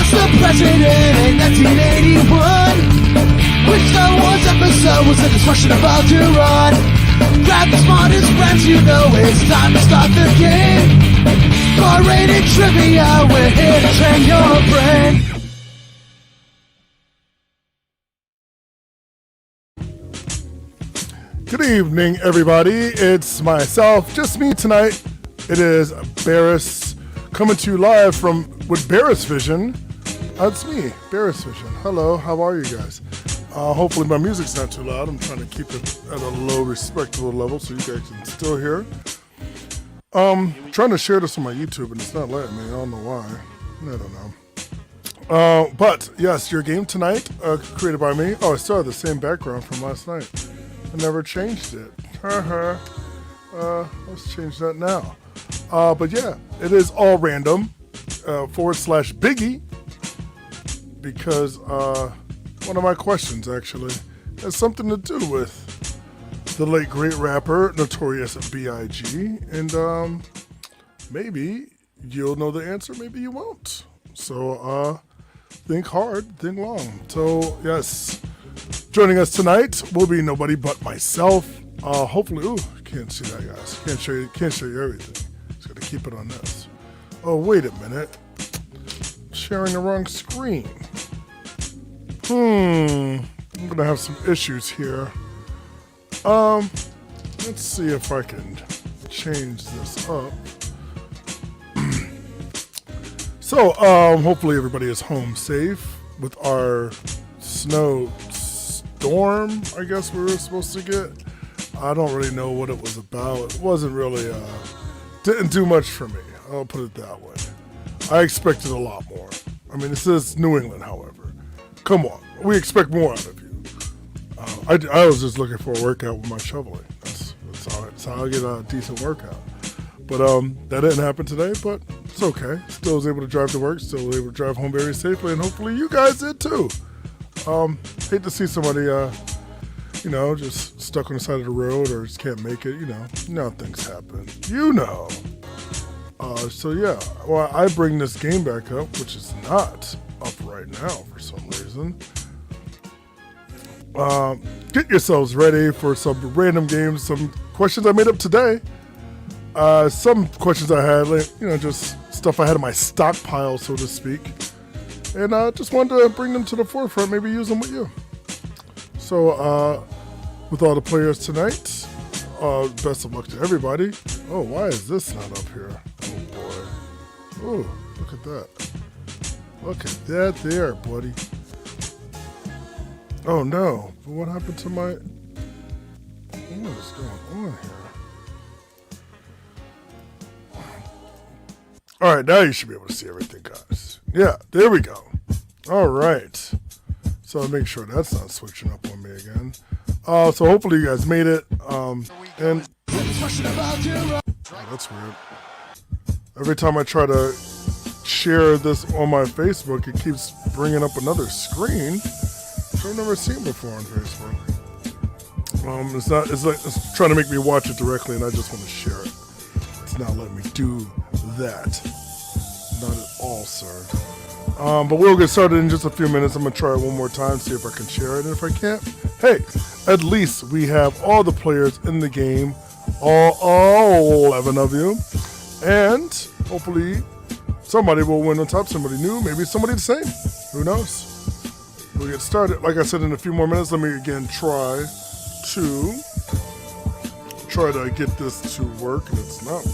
was the president in 1981? Which Star Wars episode was the destruction about to run? Grab the smartest friends, you know it's time to start the game. R-rated trivia, we're here to train your brain. Good evening, everybody. It's myself, just me tonight. It is Barris coming to you live with Barris Vision. It's me, Barris Vision. Hello, how are you guys? Hopefully my music's not too loud. I'm trying to keep it at a low, respectable level so you guys can still hear. Trying to share this on my YouTube and it's not letting me. I don't know why. I don't know. But yes, your game tonight, created by me. Oh, I still have the same background from last night. I never changed it. Let's change that now. But yeah, it is all random, /Biggie, because one of my questions actually has something to do with the late great rapper Notorious B.I.G. And maybe you'll know the answer, maybe you won't. So think hard, think long. So yes. Joining us tonight will be nobody but myself. Hopefully, can't see that, guys. Can't show you everything. Just gotta keep it on this. Oh, wait a minute. Sharing the wrong screen. I'm gonna have some issues here. Let's see if I can change this up. So, hopefully everybody is home safe with our storm, I guess we were supposed to get. I don't really know what it was about. It wasn't really, didn't do much for me. I'll put it that way. I expected a lot more. I mean, this is New England, however. Come on, we expect more out of you. I was just looking for a workout with my shoveling. That's how I get a decent workout. But that didn't happen today, but it's okay. Still was able to drive to work, still was able to drive home very safely, and hopefully you guys did too. Hate to see somebody, just stuck on the side of the road or just can't make it, you know things happen, so yeah, well, I bring this game back up, which is not up right now for some reason. Get yourselves ready for some random games, some questions I made up today. Some questions I had, just stuff I had in my stockpile, so to speak. And I just wanted to bring them to the forefront, maybe use them with you. So, with all the players tonight, best of luck to everybody. Oh, why is this not up here? Oh, boy. Oh, look at that. Look at that there, buddy. Oh, no. But what happened to my... What is going on here? All right, now you should be able to see everything, guys. Yeah, there we go. All right. So I'll make sure that's not switching up on me again. So hopefully you guys made it. Oh, that's weird. Every time I try to share this on my Facebook, it keeps bringing up another screen, which I've never seen before on Facebook. It's trying to make me watch it directly, and I just want to share it. It's not letting me do that. Not at all, sir. But we'll get started in just a few minutes. I'm going to try it one more time, see if I can share it. And if I can't, hey, at least we have all the players in the game, all 11 of you. And hopefully somebody will win on top, somebody new, maybe somebody the same. Who knows? We'll get started. Like I said, in a few more minutes, let me again try to get this to work. And it's not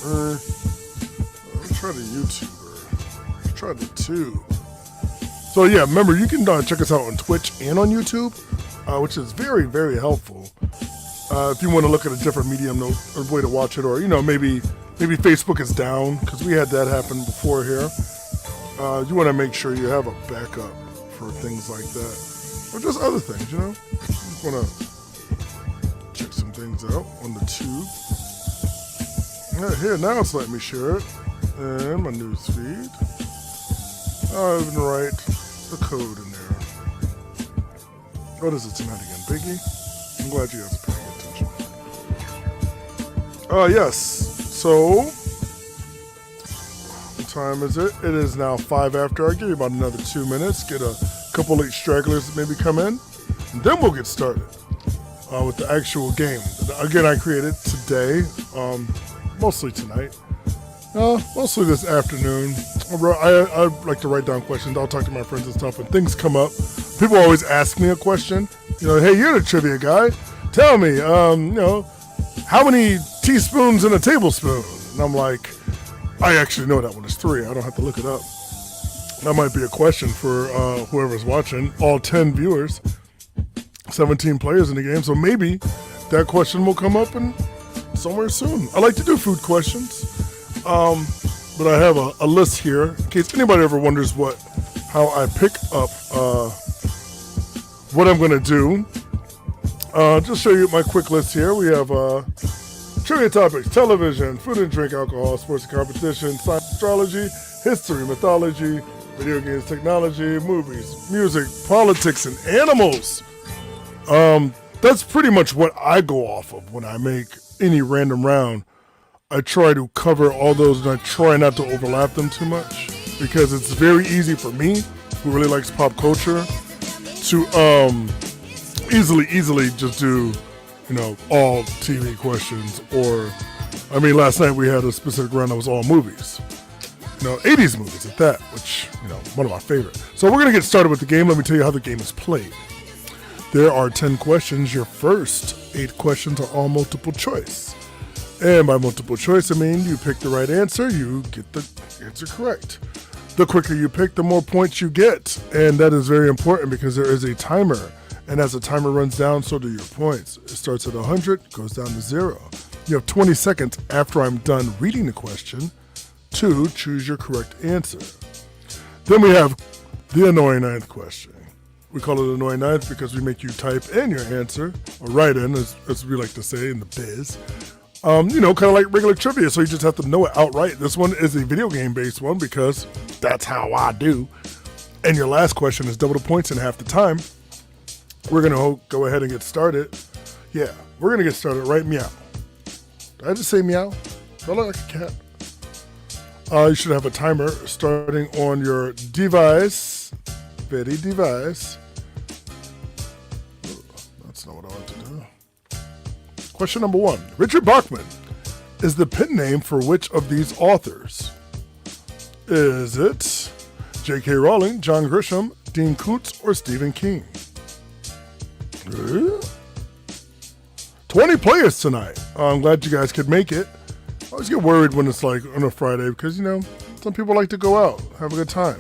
working. Let's try the YouTuber. Let's try the tube. So yeah, remember, you can check us out on Twitch and on YouTube, which is very, very helpful. If you want to look at a different medium or way to watch it, or maybe Facebook is down, because we had that happen before here. You want to make sure you have a backup for things like that, or just other things. You want to check some things out on the tube. Here, now it's letting me share it. And my news feed. I'll even write the code in there. What is it tonight again? Biggie? I'm glad you guys are paying attention. Yes. So, time is it? It is now 5 after. I'll give you about another 2 minutes. Get a couple late stragglers that maybe come in. And then we'll get started with the actual game. Again, I created today, mostly tonight. Mostly this afternoon. I like to write down questions. I'll talk to my friends and stuff. When things come up, people always ask me a question. Hey, you're the trivia guy. Tell me, how many teaspoons in a tablespoon? And I'm like, I actually know that one is 3. I don't have to look it up. That might be a question for whoever's watching. All 10 viewers, 17 players in the game. So maybe that question will come up in somewhere soon. I like to do food questions. But I have a list here in case anybody ever wonders how I pick up what I'm going to do. Just show you my quick list here. We have trivia topics, television, food and drink, alcohol, sports and competition, science, astrology, history, mythology, video games, technology, movies, music, politics, and animals. That's pretty much what I go off of when I make any random round. I try to cover all those and I try not to overlap them too much because it's very easy for me, who really likes pop culture, to easily just do, all TV questions. Or, last night we had a specific round that was all movies. 80s movies at that, which, one of my favorite. So we're going to get started with the game. Let me tell you how the game is played. There are 10 questions. Your first 8 questions are all multiple choice. And by multiple choice, I mean you pick the right answer, you get the answer correct. The quicker you pick, the more points you get. And that is very important because there is a timer. And as the timer runs down, so do your points. It starts at 100, goes down to 0. You have 20 seconds after I'm done reading the question to choose your correct answer. Then we have the annoying 9th question. We call it annoying 9th because we make you type in your answer, or write in, as we like to say in the biz. Kind of like regular trivia, so you just have to know it outright. This one is a video game-based one because that's how I do. And your last question is double the points in half the time. We're going to go ahead and get started. Yeah, we're going to get started right meow. Did I just say meow? Do I look like a cat? You should have a timer starting on your device. Very device. Ooh, that's not what I want to do. Question number 1. Richard Bachman is the pen name for which of these authors? Is it J.K. Rowling, John Grisham, Dean Koontz, or Stephen King? 20 players tonight. I'm glad you guys could make it. I always get worried when it's like on a Friday because, some people like to go out, have a good time.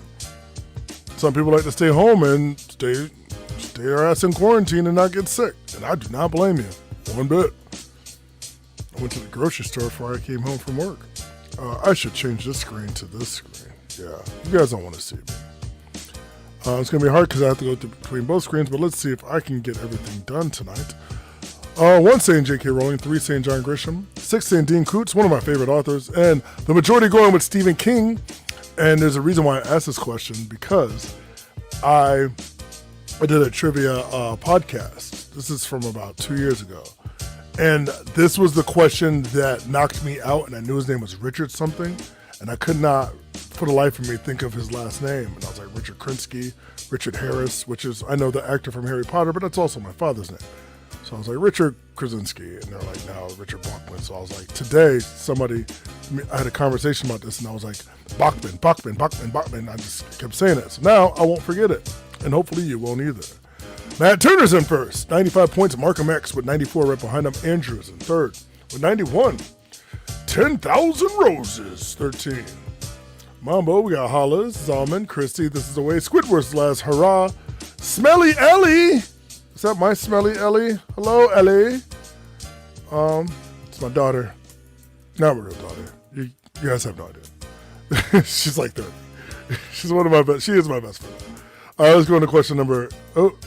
Some people like to stay home and stay their ass in quarantine and not get sick. And I do not blame you. One bit. I went to the grocery store before I came home from work. I should change this screen to this screen. Yeah, you guys don't want to see me. It's going to be hard because I have to go between both screens, but let's see if I can get everything done tonight. 1 saying J.K. Rowling, 3 saying John Grisham, 6 saying Dean Koontz, one of my favorite authors, and the majority going with Stephen King. And there's a reason why I asked this question because I did a trivia podcast. This is from about 2 years ago. And this was the question that knocked me out, and I knew his name was Richard something, and I could not, for the life of me, think of his last name. And I was like, Richard Krinsky, Richard Harris, which is, I know the actor from Harry Potter, but that's also my father's name. So I was like, Richard Krasinski, and they're like, no, Richard Bachman. So I was like, today, I had a conversation about this, and I was like, Bachman. I just kept saying it. So now I won't forget it, and hopefully you won't either. Matt Turner's in first, 95 points. Markham X with 94 right behind him. Andrew's in third with 91. 10,000 Roses, 13. Mambo, we got Hollis, Zalman, Christy, This Is the Way, Squidward's Last Hurrah, Smelly Ellie. Is that my Smelly Ellie? Hello, Ellie. It's my daughter. Not my real daughter. You guys have no idea. She's like 30. She's one of my best. She is my best friend. All right, let's go into question number. Oh,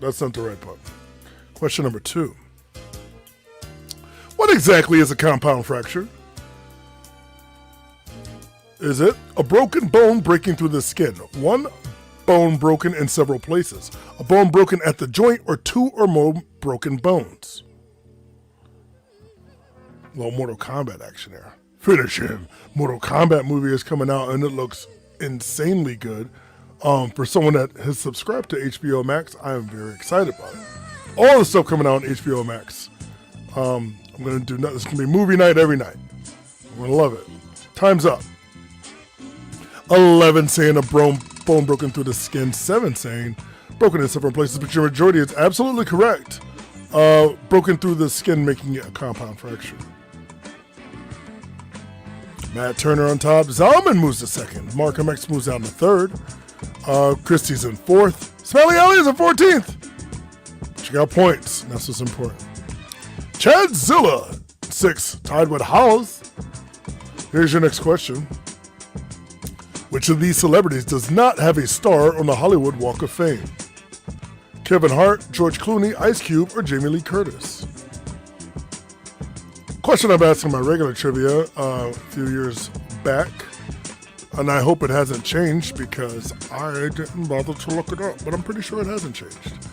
that's not the right button. Question number 2. What exactly is a compound fracture? Is it a broken bone breaking through the skin? 1 bone broken in several places. A bone broken at the joint, or 2 or more broken bones. A little Mortal Kombat action there. Finish him. Mortal Kombat movie is coming out, and it looks insanely good. For someone that has subscribed to HBO Max, I am very excited about it. All the stuff coming out on HBO Max. I'm going to do nothing. It's going to be movie night every night. I'm going to love it. Time's up. 11 saying a bone broken through the skin. 7 saying broken in several places, but your majority is absolutely correct. Broken through the skin, making it a compound fracture. Matt Turner on top. Zalman moves to second. Markham X moves down to third. Christie's in fourth. Smelly Alley is in 14th. She got points. That's what's important. Chadzilla, 6th, tied with House. Here's your next question. Which of these celebrities does not have a star on the Hollywood Walk of Fame? Kevin Hart, George Clooney, Ice Cube, or Jamie Lee Curtis? Question I've asked in my regular trivia a few years back, and I hope it hasn't changed because I didn't bother to look it up, but I'm pretty sure it hasn't changed.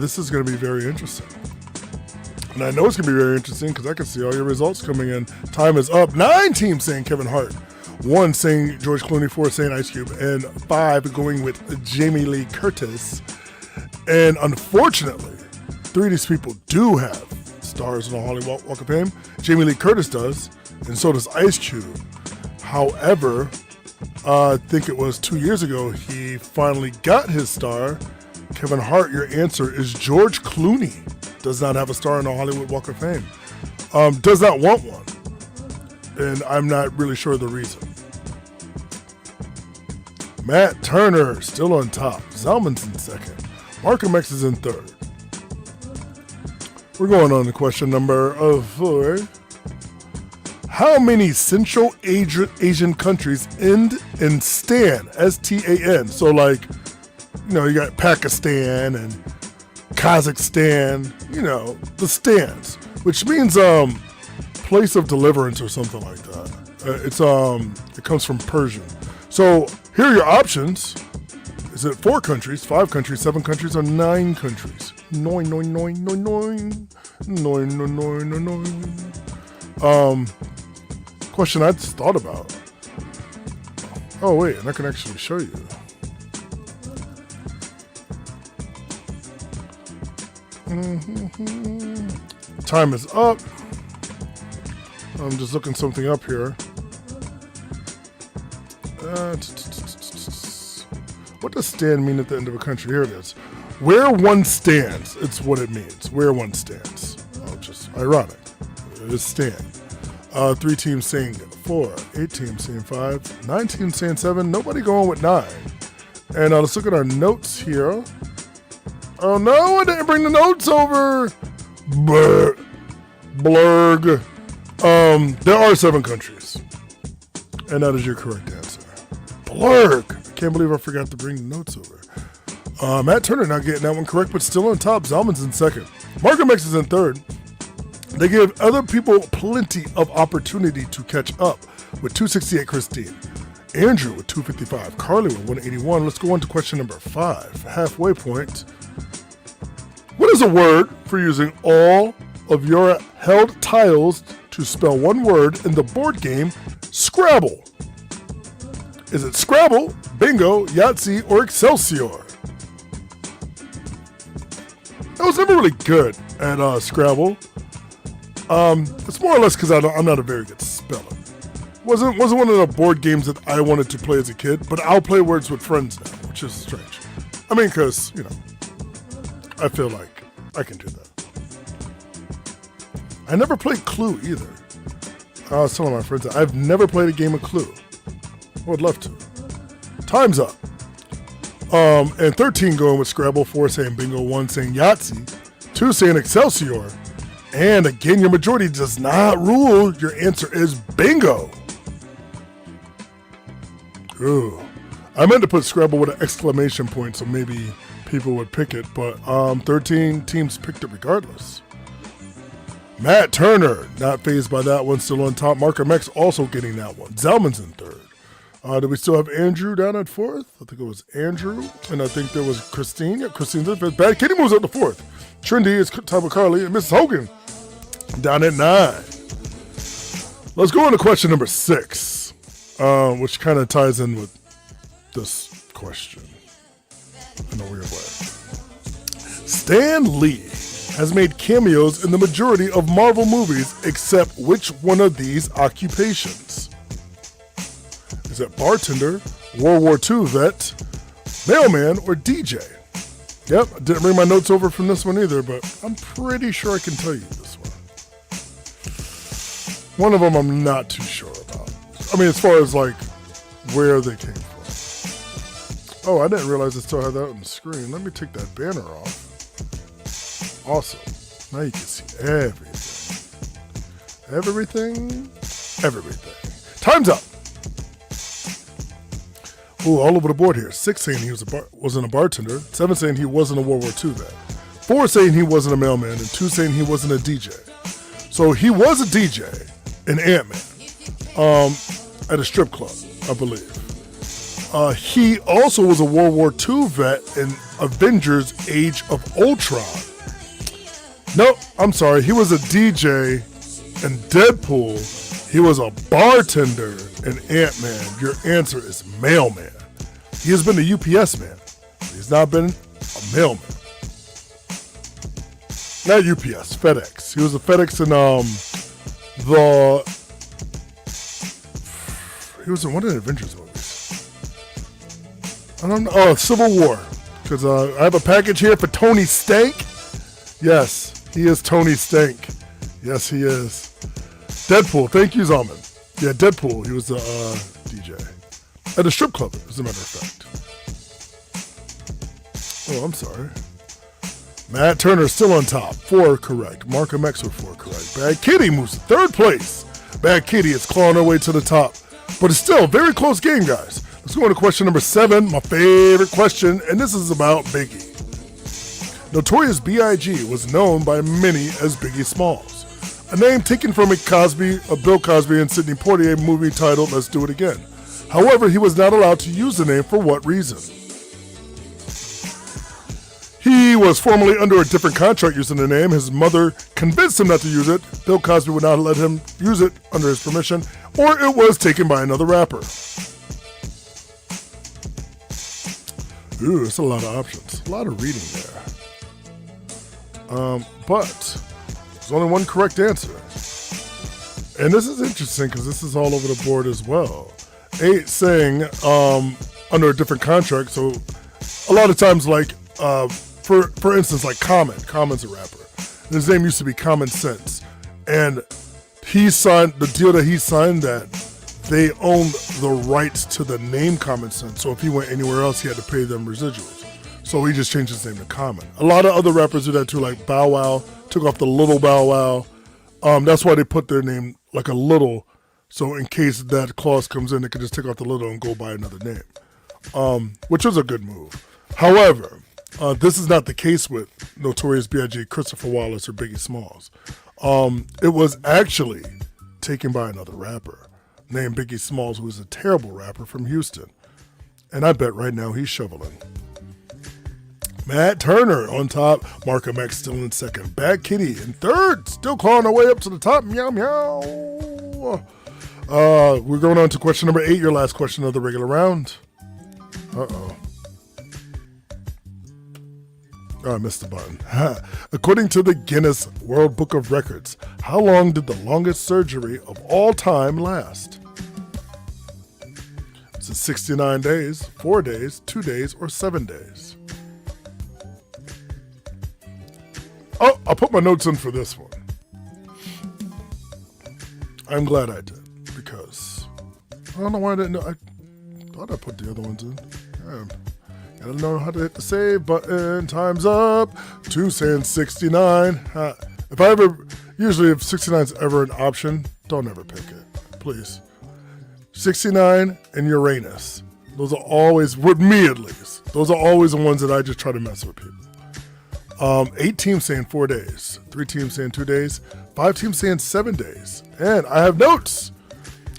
This is going to be very interesting. And I know it's going to be very interesting because I can see all your results coming in. Time is up. 9 teams saying Kevin Hart, 1 saying George Clooney, 4 saying Ice Cube, and 5 going with Jamie Lee Curtis. And unfortunately, 3 of these people do have stars on the Hollywood Walk of Fame. Jamie Lee Curtis does, and so does Ice Cube. However, I think it was 2 years ago he finally got his star. Kevin Hart, your answer is George Clooney. Does not have a star on the Hollywood Walk of Fame. Does not want one. And I'm not really sure the reason. Matt Turner still on top. Zalman's in second. Markham X is in third. We're going on to question number 4. How many Central Asian countries end in stan? S-T-A-N. So like, you got Pakistan and Kazakhstan, the stans, which means place of deliverance or something like that. It comes from Persian. So here are your options. Is it 4 countries, 5 countries, 7 countries, or 9 countries? Nine. Question I just thought about. Oh wait, and I can actually show you. Time is up. I'm just looking something up here. What does stand mean at the end of a country? Here it is. Where one stands. It's what it means. Where one stands. Oh, just ironic. It is stand. 3 teams saying 4. 8 teams saying 5. 9 teams saying 7. Nobody going with 9. And let's look at our notes here. Oh no, I didn't bring the notes over. Blurg. There are 7 countries. And that is your correct answer. Blurg. I can't believe I forgot to bring the notes over. Matt Turner not getting that one correct, but still on top. Zalman's in second. Markham X is in third. They give other people plenty of opportunity to catch up with 268 Christine. Andrew with 255. Carly with 181. Let's go on to question number 5. Halfway point. What is a word for using all of your held tiles to spell one word in the board game Scrabble? Is it Scrabble, Bingo, Yahtzee, or Excelsior? I was never really good at Scrabble. It's more or less because I'm not a very good speller. Wasn't one of the board games that I wanted to play as a kid, but I'll play words with friends now, which is strange. I mean, because, I feel like I can do that. I never played Clue either. I was telling my friends that I've never played a game of Clue. I would love to. Time's up. And 13 going with Scrabble, 4 saying Bingo, 1 saying Yahtzee, 2 saying Excelsior, and again, your majority does not rule. Your answer is Bingo. Ooh. I meant to put Scrabble with an exclamation point so maybe people would pick it, but 13 teams picked it regardless. Matt Turner, not fazed by that one, still on top. Markham X also getting that one. Zalman's in third. Do we still have Andrew down at 4th? I think it was Andrew, and I think there was Christine. Yeah, Christine's in 5th. Bad Kitty moves up to 4th. Trendy is tied with Carly, and Mrs. Hogan down at 9. Let's go on to question number 6, which kind of ties in with this question in a weird way. Stan Lee has made cameos in the majority of Marvel movies except which one of these occupations? Is it bartender, World War II vet, mailman, or DJ? Yep, I didn't bring my notes over from this one either, but I'm pretty sure I can tell you this one. One of them I'm not too sure about. I mean, as far as like where they came from. Oh, I didn't realize I still had that on the screen. Let me take that banner off. Awesome. Now you can see everything. Everything. Time's up. Ooh, all over the board here. 6 saying he wasn't a bartender. 7 saying he wasn't a World War II vet. 4 saying he wasn't a mailman. And 2 saying he wasn't a DJ. So he was a DJ in Ant-Man at a strip club, I believe. He also was a World War II vet in Avengers Age of Ultron. No, I'm sorry. He was a DJ in Deadpool. He was a bartender in Ant-Man. Your answer is mailman. He has been a UPS man. He's not been a mailman. Not UPS, FedEx. He was a FedEx in he was in one of the Avengers movies. I don't know. Oh, Civil War. Because I have a package here for Tony Stank. Yes, he is Tony Stank. Yes, he is. Deadpool. Thank you, Zalman. Yeah, Deadpool. He was the DJ. At a strip club, as a matter of fact. Oh, I'm sorry. Matt Turner still on top. 4 correct. Markham X with 4 correct. Bad Kitty moves to 3rd place. Bad Kitty is clawing her way to the top. But it's still a very close game, guys. Let's go on to question number 7, my favorite question, and this is about Biggie. Notorious B.I.G. was known by many as Biggie Smalls, a name taken from a Bill Cosby and Sidney Poitier movie titled Let's Do It Again. However, he was not allowed to use the name for what reason? He was formerly under a different contract using the name. His mother convinced him not to use it. Bill Cosby would not let him use it under his permission, or it was taken by another rapper. Ooh, that's a lot of options. A lot of reading there. But there's only one correct answer. And this is interesting because this is all over the board as well. 8 saying under a different contract. So a lot of times, like, for instance, like Common's a rapper. And his name used to be Common Sense. And he signed, the deal that he signed that they owned the rights to the name Common Sense. So if he went anywhere else, he had to pay them residuals. So he just changed his name to Common. A lot of other rappers do that too, like Bow Wow took off the Little Bow Wow. That's why they put their name like a little. So in case that clause comes in, they can just take off the little and go by another name, which was a good move. However, this is not the case with Notorious B.I.G., Christopher Wallace, or Biggie Smalls. It was actually taken by another rapper named Biggie Smalls, who is a terrible rapper from Houston. And I bet right now he's shoveling. Matt Turner on top. Markham X still in 2nd. Bad Kitty in 3rd. Still clawing her way up to the top. Meow, meow. We're going on to question number 8, your last question of the regular round. Uh-oh. Oh, I missed the button. According to the Guinness World Book of Records, how long did the longest surgery of all time last? Is it 69 days, 4 days, 2 days, or 7 days? Oh, I'll put my notes in for this one. I'm glad I did, because I don't know why I didn't know. I thought I put the other ones in. I don't know how to hit the save button. Time's up. 2 saying 69. Usually if 69 is ever an option, don't ever pick it, please. 69 and Uranus. Those are always, with me at least, those are always the ones that I just try to mess with people. 8 teams saying 4 days. 3 teams saying 2 days. 5 teams saying 7 days. And I have notes.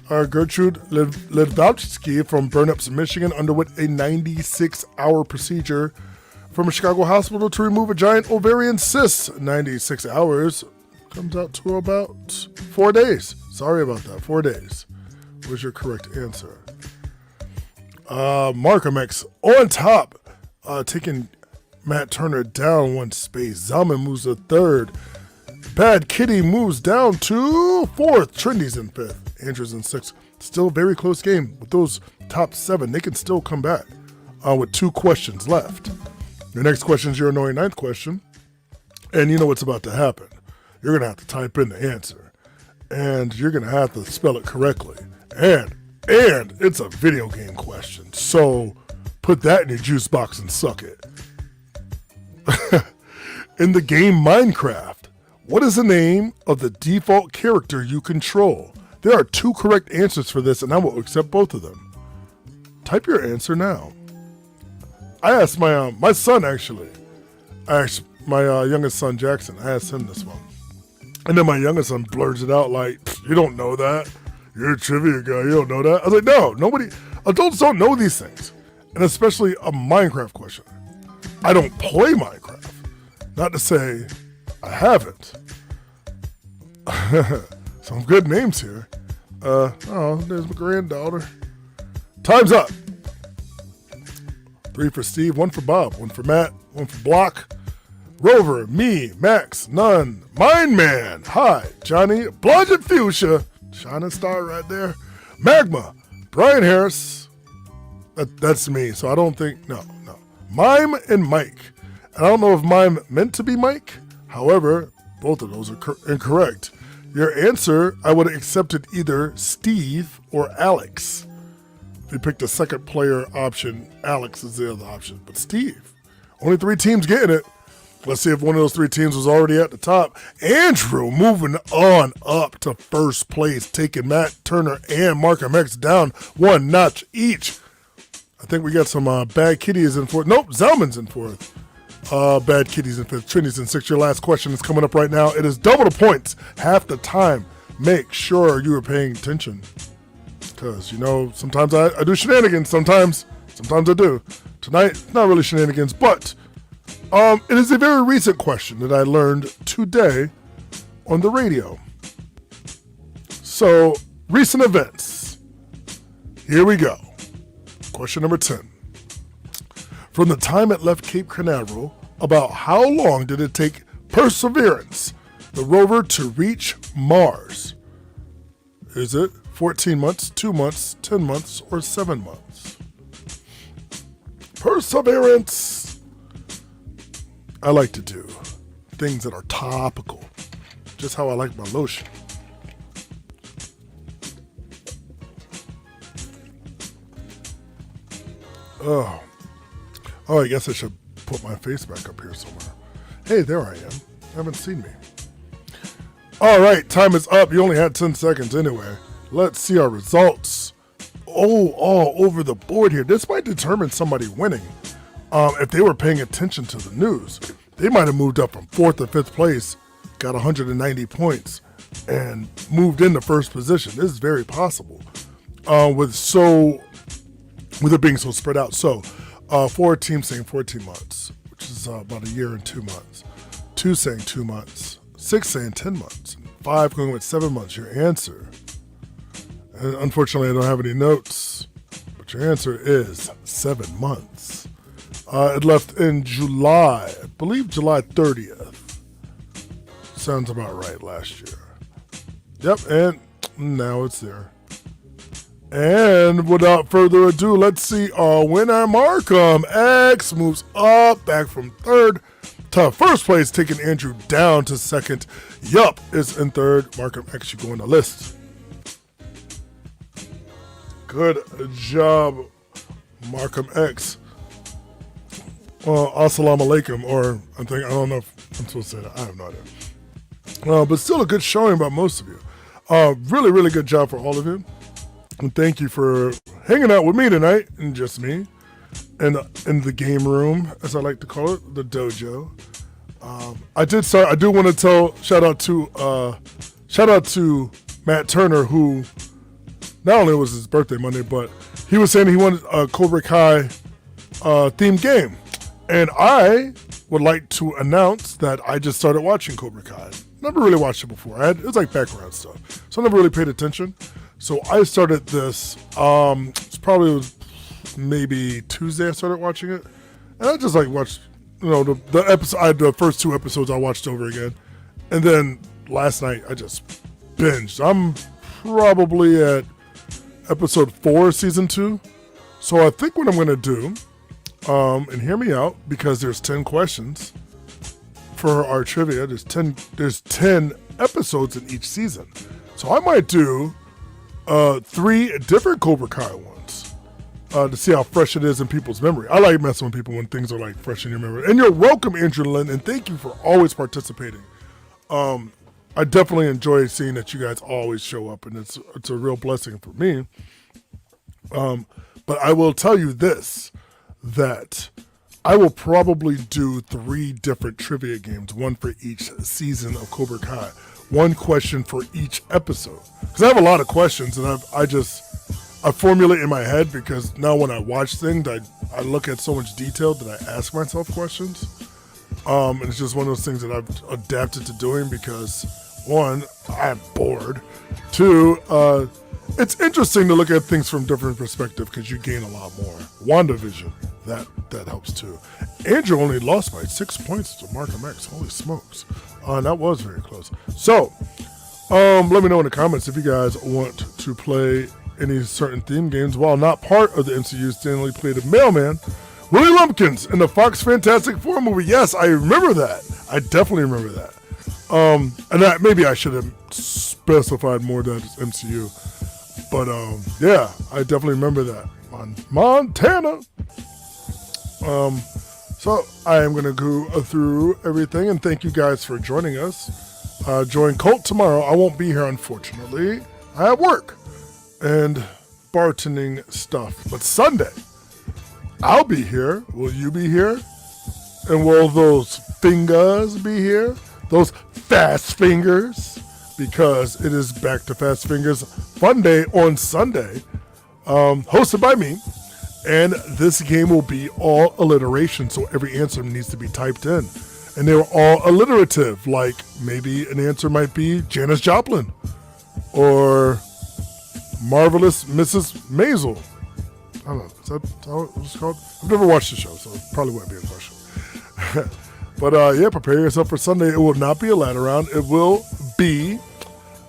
Gertrude Ledvalsky from Burnups, Michigan underwent a 96-hour procedure from a Chicago hospital to remove a giant ovarian cyst. 96 hours. comes out to about 4 days. Sorry about that. 4 days was your correct answer. Markham X on top, taking Matt Turner down 1 space. Zalman moves to 3rd. Bad Kitty moves down to 4th. Trendy's in 5th. Andrew's in 6th. Still a very close game with those top 7. They can still come back with 2 questions left. Your next question is your annoying 9th question. And you know what's about to happen. You're going to have to type in the answer. And you're going to have to spell it correctly. And it's a video game question. So put that in your juice box and suck it. In the game Minecraft, what is the name of the default character you control? There are 2 correct answers for this, and I will accept both of them. Type your answer now. I asked my son, actually. I asked my youngest son, Jackson. I asked him this one. And then my youngest son blurts it out like, you don't know that. You're a trivia guy. You don't know that. I was like, no, nobody. Adults don't know these things. And especially a Minecraft question. I don't play Minecraft. Not to say I haven't. Some good names here. There's my granddaughter. Time's up. 3 for Steve, 1 for Bob, 1 for Matt, 1 for Block, Rover, me, Max, None, Mine Man, Hi, Johnny, Blodgett Fuchsia, Shining Star right there, Magma, Brian Harris, that's me, so I don't think, no. Mime and Mike. And I don't know if Mime meant to be Mike, however, both of those are incorrect. Your answer, I would have accepted either Steve or Alex. If you picked the second player option, Alex is the other option. But Steve, only 3 teams getting it. Let's see if one of those 3 teams was already at the top. Andrew moving on up to first place, taking Matt Turner and Markham X down 1 notch each. I think we got some Bad Kitties in 4th. Nope, Zalman's in 4th. Bad Kitties in 5th. Trinity's in 6th. Your last question is coming up right now. It is double the points, half the time. Make sure you are paying attention. Because, sometimes I do shenanigans. Sometimes I do. Tonight, it's not really shenanigans, but it is a very recent question that I learned today on the radio. So, recent events. Here we go. Question number 10. From the time it left Cape Canaveral, about how long did it take Perseverance, the rover, to reach Mars? Is it 14 months, 2 months, 10 months, or 7 months? Perseverance. I like to do things that are topical, just how I like my lotion. Oh, I guess I should put my face back up here somewhere. Hey, there I am. Haven't seen me. All right, time is up. You only had 10 seconds anyway. Let's see our results. Oh, all over the board here. This might determine somebody winning. If they were paying attention to the news, they might have moved up from 4th to 5th place, got 190 points, and moved into first position. This is very possible. With it being so spread out. So, 4 teams saying 14 months, which is about a year and 2 months. 2 saying 2 months. 6 saying 10 months. 5 going with 7 months. Your answer. And unfortunately, I don't have any notes, but your answer is 7 months. It left in July, I believe July 30th. Sounds about right last year. Yep, and now it's there. And without further ado, let's see our winner. Markham X moves up, back from 3rd to first place, taking Andrew down to 2nd. Yup is in 3rd. Markham X, you go on the list. Good job, Markham X. Assalamu alaikum, or I don't know if I'm supposed to say that. I have no idea. But still a good showing by most of you. Really, really good job for all of you. And thank you for hanging out with me tonight, and just me, and in the game room, as I like to call it, the dojo. I do want to shout out to Matt Turner, who not only was his birthday Monday, but he was saying he wanted a Cobra Kai themed game. And I would like to announce that I just started watching Cobra Kai. Never really watched it before. It was like background stuff. So I never really paid attention. So I started this, it's probably maybe Tuesday I started watching it. And I just like watched, the episode, the first 2 episodes I watched over again. And then last night I just binged. I'm probably at episode 4, season 2. So I think what I'm going to do, and hear me out, because there's 10 questions for our trivia. There's 10 episodes in each season. So I might do 3 different Cobra Kai ones to see how fresh it is in people's memory. I like messing with people when things are like fresh in your memory. And you're welcome, Andrew Lynn, and thank you for always participating. I definitely enjoy seeing that you guys always show up, and it's a real blessing for me. But I will tell you this, that I will probably do 3 different trivia games, one for each season of Cobra Kai. 1 question for each episode. Because I have a lot of questions, and I formulate in my head, because now when I watch things, I look at so much detail that I ask myself questions. And it's just one of those things that I've adapted to doing because, 1, I'm bored. 2, it's interesting to look at things from different perspective because you gain a lot more. WandaVision, that helps too. Andrew only lost by 6 points to Markham X. Holy smokes. That was very close. So, let me know in the comments if you guys want to play any certain theme games. While not part of the MCU, Stanley played a mailman, Willie Lumpkins, in the Fox Fantastic Four movie. Yes, I remember that. I definitely remember that. And maybe I should have specified more that it's MCU. But, yeah, I definitely remember that. Montana. So I am going to go through everything, and thank you guys for joining us. Join Colt tomorrow. I won't be here, unfortunately. I have work and bartending stuff. But Sunday, I'll be here. Will you be here? And will those fingers be here? Those fast fingers? Because it is back to Fast Fingers Fun Day on Sunday, hosted by me. And this game will be all alliteration, so every answer needs to be typed in. And they were all alliterative, like maybe an answer might be Janis Joplin or Marvelous Mrs. Maisel. I don't know, is that how it was called? I've never watched the show, so it probably wouldn't be a question. But yeah, prepare yourself for Sunday. It will not be a ladder round. It will be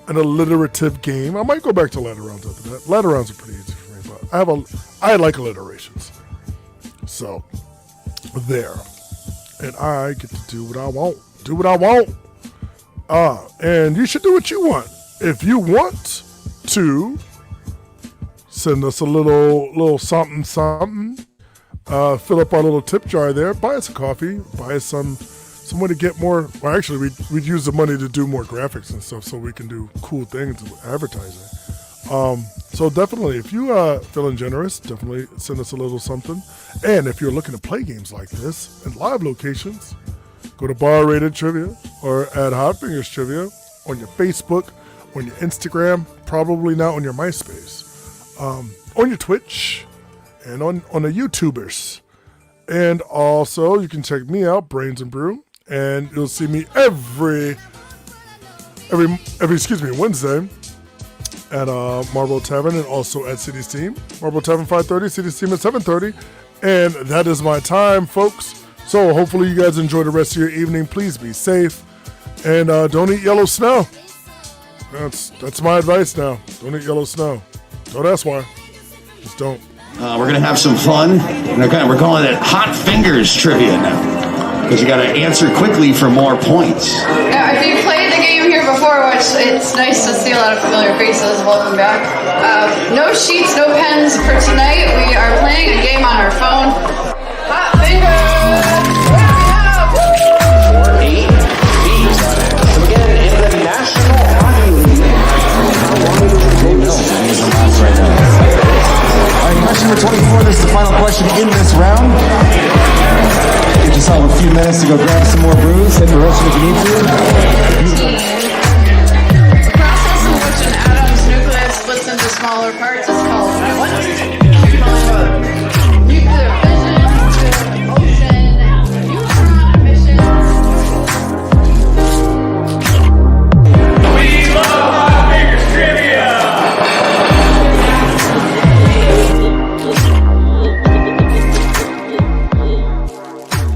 an alliterative game. I might go back to ladder rounds after that. Ladder rounds are pretty easy for me, but I like alliterations. So, there. And I get to do what I want. Do what I want. And you should do what you want. If you want to send us a little something, fill up our little tip jar there, buy us a coffee, buy us some way to get more. Well, actually, we'd use the money to do more graphics and stuff so we can do cool things with advertising. So definitely, if you feeling generous, definitely send us a little something. And if you're looking to play games like this in live locations, go to Bar Rated Trivia or add Hot Fingers Trivia on your Facebook, on your Instagram, probably not on your MySpace, on your Twitch, and on the YouTubers. And also, you can check me out, Brains and Brew, and you'll see me every Wednesday at Marble Tavern and also at City Steam. Marble Tavern 5:30, City Steam at 7:30. And that is my time, folks. So hopefully you guys enjoy the rest of your evening. Please be safe. And don't eat yellow snow. That's my advice now. Don't eat yellow snow. Don't ask why. Just don't. We're going to have some fun. We're calling it Hot Fingers Trivia now. Because you got to answer quickly for more points. Yeah, if you played the game here before, which it's nice to see a lot of familiar faces, welcome back. No sheets, no pens for tonight. We are playing a game on our phone. Hot Fingers! So again, in the National Hockey League, how long is the game? All right, question number 24. This is the final question in this round. Give yourself a few minutes to go grab some more brews. Hit the rest if you need to.